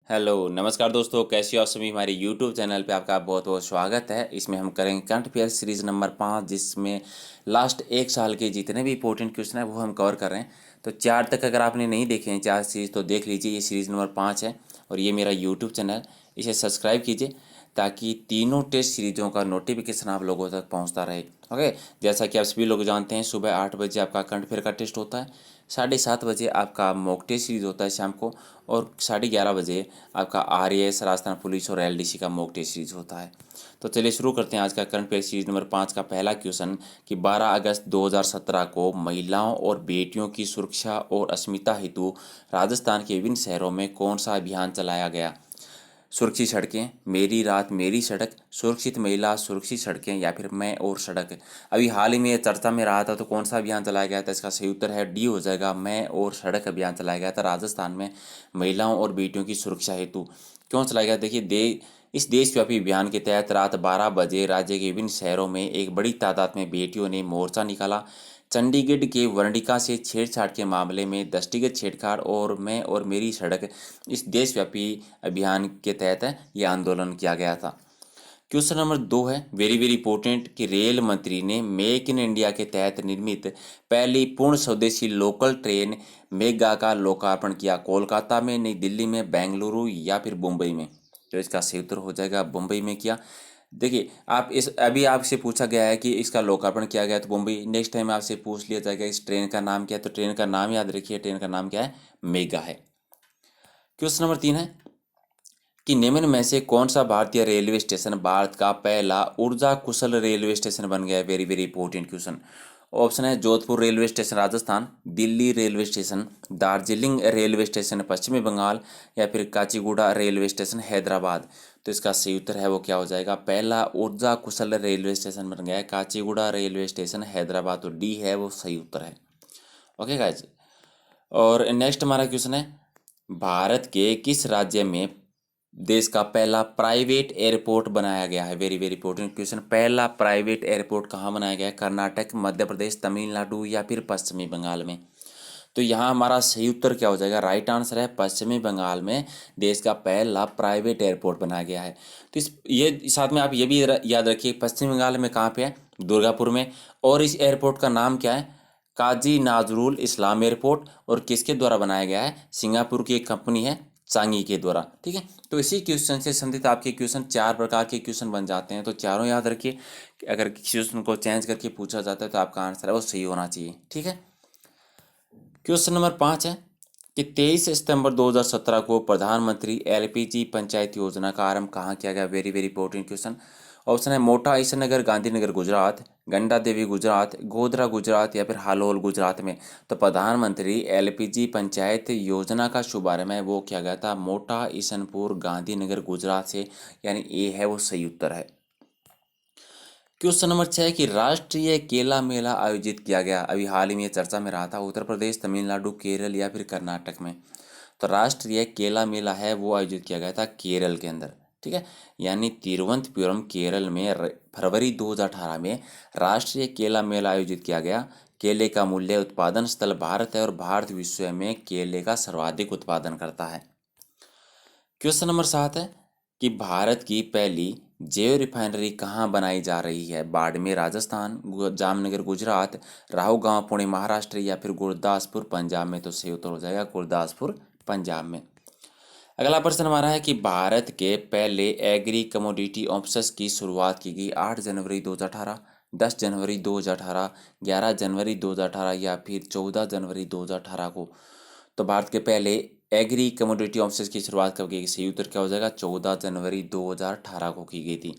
Hello नमस्कार दोस्तों, कैसे हो आप सभी। हमारे यूट्यूब चैनल पे आपका बहुत बहुत स्वागत है। इसमें हम करेंगे करंट अफेयर सीरीज़ नंबर 5, जिसमें लास्ट एक साल के जितने भी इंपॉर्टेंट क्वेश्चन है वो हम कवर कर रहे हैं। तो 4 तक अगर आपने नहीं देखे हैं 4 सीरीज़ तो देख लीजिए। ये सीरीज़ नंबर 5 है और ये मेरा यूट्यूब चैनल, इसे सब्सक्राइब कीजिए ताकि तीनों टेस्ट सीरीज़ों का नोटिफिकेशन आप लोगों तक पहुंचता रहे। ओके, जैसा कि आप सभी लोग जानते हैं, सुबह 8 बजे आपका करंट अफेयर का टेस्ट होता है, 7:30 बजे आपका मॉक टेस्ट सीरीज होता है शाम को, और 11:30 बजे आपका RAS राजस्थान पुलिस और LDC का मॉक टेस्ट सीरीज होता है। तो चलिए शुरू करते हैं आज का करंट अफेयर सीरीज नंबर 5 का पहला क्वेश्चन कि 12 अगस्त 2017 को महिलाओं और बेटियों की सुरक्षा और अस्मिता हेतु राजस्थान के विभिन्न शहरों में कौन सा अभियान चलाया गया। सुरक्षित सड़कें, मेरी रात मेरी सड़क, सुरक्षित महिला सुरक्षित सड़कें, या फिर मैं और सड़क। अभी हाल ही में ये चर्चा में रहा था, तो कौन सा अभियान चलाया गया था। इसका सही उत्तर है डी हो जाएगा, मैं और सड़क अभियान चलाया गया था राजस्थान में महिलाओं और बेटियों की सुरक्षा हेतु। क्यों चलाया गया, देखिए इस देशव्यापी अभियान के तहत रात 12 बजे राज्य के विभिन्न शहरों में एक बड़ी तादाद में बेटियों ने मोर्चा निकाला। चंडीगढ़ के वर्णिका से छेड़छाड़ के मामले में दृष्टिगत छेड़छाड़ और मैं और मेरी सड़क, इस देशव्यापी अभियान के तहत ये आंदोलन किया गया था। क्वेश्चन नंबर 2 है वेरी वेरी इंपॉर्टेंट कि रेल मंत्री ने मेक इन इंडिया के तहत निर्मित पहली पूर्ण स्वदेशी लोकल ट्रेन मेगा का लोकार्पण किया। कोलकाता में, नई दिल्ली में, बेंगलुरु या फिर मुंबई में। तो इसका सही उत्तर हो जाएगा मुंबई में किया। देखिए, आप इस अभी आपसे पूछा गया है कि इसका लोकार्पण किया गया तो मुंबई, नेक्स्ट टाइम आपसे पूछ लिया जाएगा इस ट्रेन का नाम क्या है, तो ट्रेन का नाम याद रखिए, ट्रेन का नाम क्या है, मेगा है। क्वेश्चन नंबर 3 है कि निम्न में से कौन सा भारतीय रेलवे स्टेशन भारत का पहला ऊर्जा कुशल रेलवे स्टेशन बन गया है। Very very important question. Option है Jodhpur railway station Rajasthan, Delhi railway station, Darjeeling railway station पश्चिमी बंगाल, या फिर काचीगुड़ा रेलवे स्टेशन हैदराबाद। तो इसका सही उत्तर है वो क्या हो जाएगा, पहला ऊर्जा कुशल रेलवे स्टेशन बन गया है काचीगुड़ा रेलवे स्टेशन हैदराबाद। तो डी है वो सही उत्तर है। ओके गाइज, और नेक्स्ट हमारा क्वेश्चन है भारत के किस राज्य में देश का पहला प्राइवेट एयरपोर्ट बनाया गया है। Very very important question. पहला प्राइवेट एयरपोर्ट कहाँ बनाया गया है, कर्नाटक, मध्य प्रदेश, तमिलनाडु या फिर पश्चिमी बंगाल में। तो यहाँ हमारा सही उत्तर क्या हो जाएगा, राइट आंसर है पश्चिमी बंगाल में देश का पहला प्राइवेट एयरपोर्ट बनाया गया है। तो इस ये साथ में आप ये भी याद रखिए, पश्चिम बंगाल में कहाँ पे है, दुर्गापुर में। और इस एयरपोर्ट का नाम क्या है, काजी नाजरुल इस्लाम एयरपोर्ट। और किसके द्वारा बनाया गया है, सिंगापुर की एक कंपनी है चांगी के द्वारा। ठीक है, तो इसी क्वेश्चन से संबंधित आपके क्वेश्चन 4 प्रकार के क्वेश्चन बन जाते हैं, तो चारों याद रखिए। अगर क्वेश्चन को चेंज करके पूछा जाता है तो आपका आंसर है वो सही होना चाहिए। ठीक है, क्वेश्चन नंबर 5 है कि 23 सितंबर 2017 को प्रधानमंत्री LPG पंचायत योजना का आरंभ कहाँ किया गया। Very very important question. Option है मोटा ईसनगर गांधीनगर गुजरात, गंडा देवी गुजरात, गोधरा गुजरात, या फिर हालोल गुजरात में। तो प्रधानमंत्री LPG पंचायत योजना का शुभारंभ है वो किया गया था मोटा ईसनपुर गांधीनगर गुजरात से, यानी ए है वो सही उत्तर है। क्वेश्चन नंबर 6 कि राष्ट्रीय केला मेला आयोजित किया गया, अभी हाल ही में चर्चा में रहा था, उत्तर प्रदेश, तमिलनाडु, केरल या फिर कर्नाटक में। तो राष्ट्रीय केला मेला है वो आयोजित किया गया था केरल के अंदर। ठीक है, यानी तिरुवनंतपुरम केरल में फरवरी 2018 में राष्ट्रीय केला मेला आयोजित किया गया। केले का मूल्य उत्पादन स्थल भारत है और भारत विश्व में केले का सर्वाधिक उत्पादन करता है। क्वेश्चन नंबर 7 है कि भारत की पहली जैव रिफाइनरी कहाँ बनाई जा रही है। बाड़मेर राजस्थान, जामनगर गुजरात, राहु गांव पुणे महाराष्ट्र, या फिर गुरदासपुर पंजाब में। तो सही उत्तर हो जाएगा गुरदासपुर पंजाब में। अगला प्रश्न हमारा है कि भारत के पहले एग्री कमोडिटी ऑप्शंस की शुरुआत की गई 8 जनवरी 2018, 10 जनवरी 2018, 11 जनवरी 2018 या फिर 14 जनवरी 2018 को। तो भारत के पहले एग्री कमोडिटी ऑप्शंस की शुरुआत कब की गई, सही उत्तर क्या हो जाएगा, 14 जनवरी 2018 को की गई थी।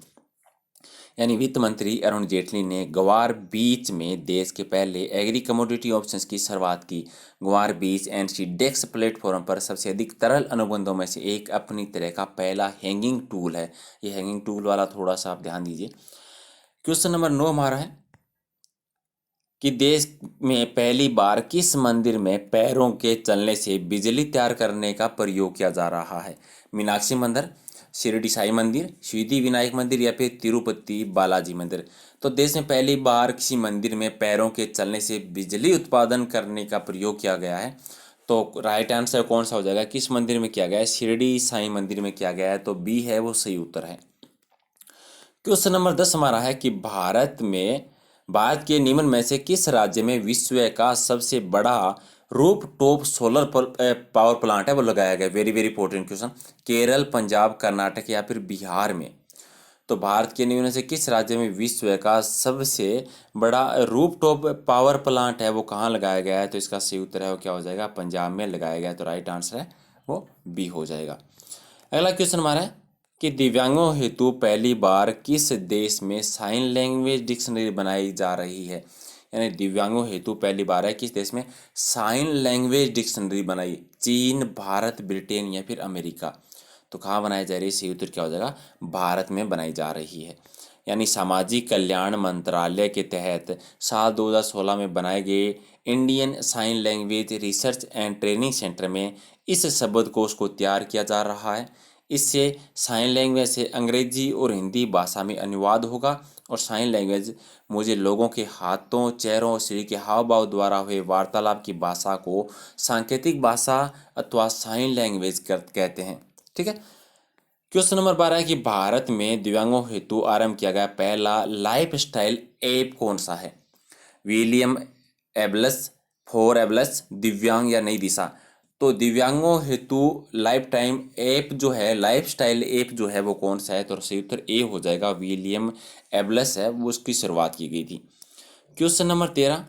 यानी वित्त मंत्री अरुण जेटली ने ग्वार बीच में देश के पहले एग्री कमोडिटी ऑप्शंस की शुरुआत की। ग्वार बीच NCDEX प्लेटफॉर्म पर सबसे अधिक तरल अनुबंधों में से एक अपनी तरह का पहला हैंगिंग टूल है। ये हैंगिंग टूल वाला थोड़ा सा आप ध्यान दीजिए। क्वेश्चन नंबर 9 हमारा है कि देश में पहली बार किस मंदिर में पैरों के चलने से बिजली तैयार करने का प्रयोग किया जा रहा है। मीनाक्षी मंदिर, शिरडी साई मंदिर, सिद्धि विनायक मंदिर, या फिर तिरुपति बालाजी मंदिर। तो देश में पहली बार किसी मंदिर में पैरों के चलने से बिजली उत्पादन करने का प्रयोग किया गया है, तो राइट आंसर कौन सा हो जाएगा, किस मंदिर में किया गया है, शिरडी साईं मंदिर में किया गया है, तो बी है वो सही उत्तर है। क्वेश्चन नंबर 10 हमारा है कि भारत के निम्न में से किस राज्य में विश्व का सबसे बड़ा roof top solar power plant है वो लगाया गया। Very very important question. Kerala, Punjab, Karnataka या फिर बिहार में। तो भारत के निम्न में से किस राज्य में विश्व का सबसे बड़ा रूफ टॉप पावर प्लांट है वो कहाँ लगाया गया है, तो इसका सही उत्तर है वो क्या हो जाएगा, पंजाब में लगाया गया है। तो राइट आंसर है वो बी हो जाएगा। अगला क्वेश्चन हमारा है कि दिव्यांगों हेतु पहली बार किस देश में साइन लैंग्वेज डिक्शनरी बनाई जा रही है। यानी दिव्यांगों हेतु पहली बार है किस देश में साइन लैंग्वेज डिक्शनरी बनाई, चीन, भारत, ब्रिटेन या फिर अमेरिका। तो कहाँ बनाई जा रही है, सही उत्तर क्या हो जाएगा, भारत में बनाई जा रही है। यानी सामाजिक कल्याण मंत्रालय के तहत साल 2016 में बनाए गए Indian sign language research and training centre में इस शब्दकोश को तैयार किया जा रहा है। इससे साइन लैंग्वेज से अंग्रेजी और हिंदी भाषा में अनुवाद होगा और साइन लैंग्वेज मुझे लोगों के हाथों, चेहरों और शरीर के हाव भाव द्वारा हुए वार्तालाप की भाषा को सांकेतिक भाषा अथवा साइन लैंग्वेज कहते हैं। ठीक है। क्वेश्चन नंबर 12 है कि भारत में दिव्यांगों हेतु आरंभ किया गया पहला लाइफ स्टाइल ऐप कौन सा है। विलियम एबल्स, फॉर एबल्स, दिव्यांग या नई दिशा। तो दिव्यांगों हेतु लाइफ टाइम ऐप जो है, लाइफ स्टाइल ऐप जो है वो कौन सा है, तो सही उत्तर ए हो जाएगा, विलियम एबल्स है वो उसकी शुरुआत की गई थी। क्वेश्चन नंबर 13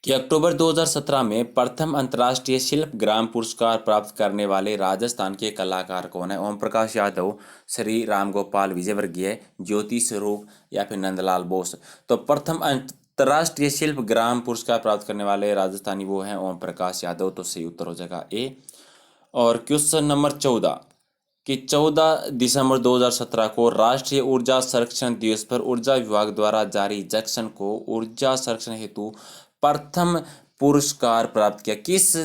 कि अक्टूबर 2017 में प्रथम अंतर्राष्ट्रीय शिल्प ग्राम पुरस्कार प्राप्त करने वाले राजस्थान के कलाकार कौन है। ओम प्रकाश यादव, श्री राम गोपाल विजयवर्गीय, ज्योति स्वरूप या फिर नंदलाल बोस। तो प्रथम अंतर्राष्ट्रीय शिल्प ग्राम पुरस्कार प्राप्त करने वाले राजस्थानी वो हैं ओम प्रकाश यादव। तो सही उत्तर हो जाएगा ए। और क्वेश्चन नंबर 14 कि 14 दिसंबर 2017 को राष्ट्रीय ऊर्जा संरक्षण दिवस पर ऊर्जा विभाग द्वारा जारी जंक्शन को ऊर्जा संरक्षण हेतु प्रथम पुरस्कार प्राप्त किया। किस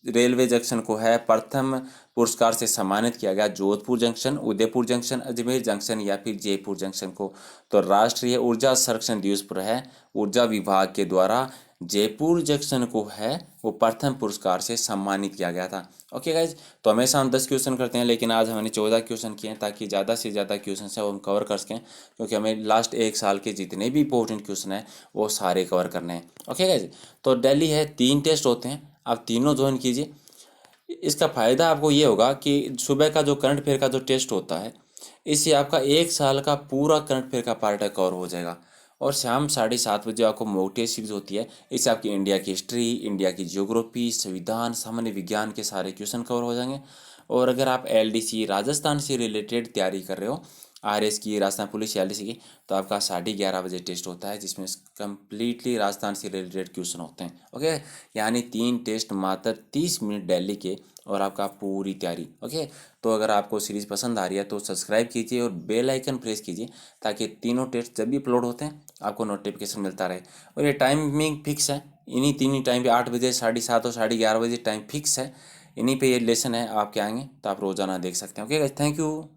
रेलवे जंक्शन को है प्रथम पुरस्कार से सम्मानित किया गया, Jodhpur junction, Udaipur junction, Ajmer junction या फिर जयपुर जंक्शन को। तो राष्ट्रीय ऊर्जा संरक्षण दिवस पर है ऊर्जा विभाग के द्वारा जयपुर जंक्शन को है वो प्रथम पुरस्कार से सम्मानित किया गया था। ओके गाइज, तो हमेशा हम 10 क्वेश्चन करते हैं लेकिन आज हमने 14 क्वेश्चन किए हैं ताकि ज़्यादा से ज़्यादा क्वेश्चन है वो हम कवर कर सकें, क्योंकि हमें लास्ट एक साल के जितने भी इंपॉर्टेंट क्वेश्चन हैं वो सारे कवर करने हैं। ओके गाइज, तो डेली है 3 टेस्ट होते हैं, आप तीनों ज्वाइन कीजिए। इसका फ़ायदा आपको ये होगा कि सुबह का जो करंट अफेयर का जो टेस्ट होता है इससे आपका एक साल का पूरा करंट अफेयर का पार्ट कवर हो जाएगा। और शाम 7:30 बजे आपको मॉक टेस्ट सीरीज होती है, इससे आपकी इंडिया की हिस्ट्री, इंडिया की ज्योग्राफी, संविधान, सामान्य विज्ञान के सारे क्वेश्चन कवर हो जाएंगे। और अगर आप एलडीसी राजस्थान से रिलेटेड तैयारी कर रहे हो, आरएस की, राजस्थान पुलिस एलडीसी की, तो आपका 11:30 बजे टेस्ट होता है जिसमें कम्प्लीटली राजस्थान से रिलेटेड क्वेश्चन होते हैं। ओके, यानी 3 टेस्ट मात्र 30 मिनट डेली के और आपका पूरी तैयारी। ओके, तो अगर आपको सीरीज़ पसंद आ रही है तो सब्सक्राइब कीजिए और बेल आइकन प्रेस कीजिए ताकि तीनों टेस्ट जब भी अपलोड होते हैं आपको नोटिफिकेशन मिलता रहे। और ये टाइमिंग फिक्स है, इन्हीं तीन टाइम पे 8 बजे, 7:30 और 11:30 बजे टाइम फिक्स है, इन्हीं पे ये लेसन है। आपके आएंगे तो आप रोज़ाना देख सकते हैं। Okay guys, thank you.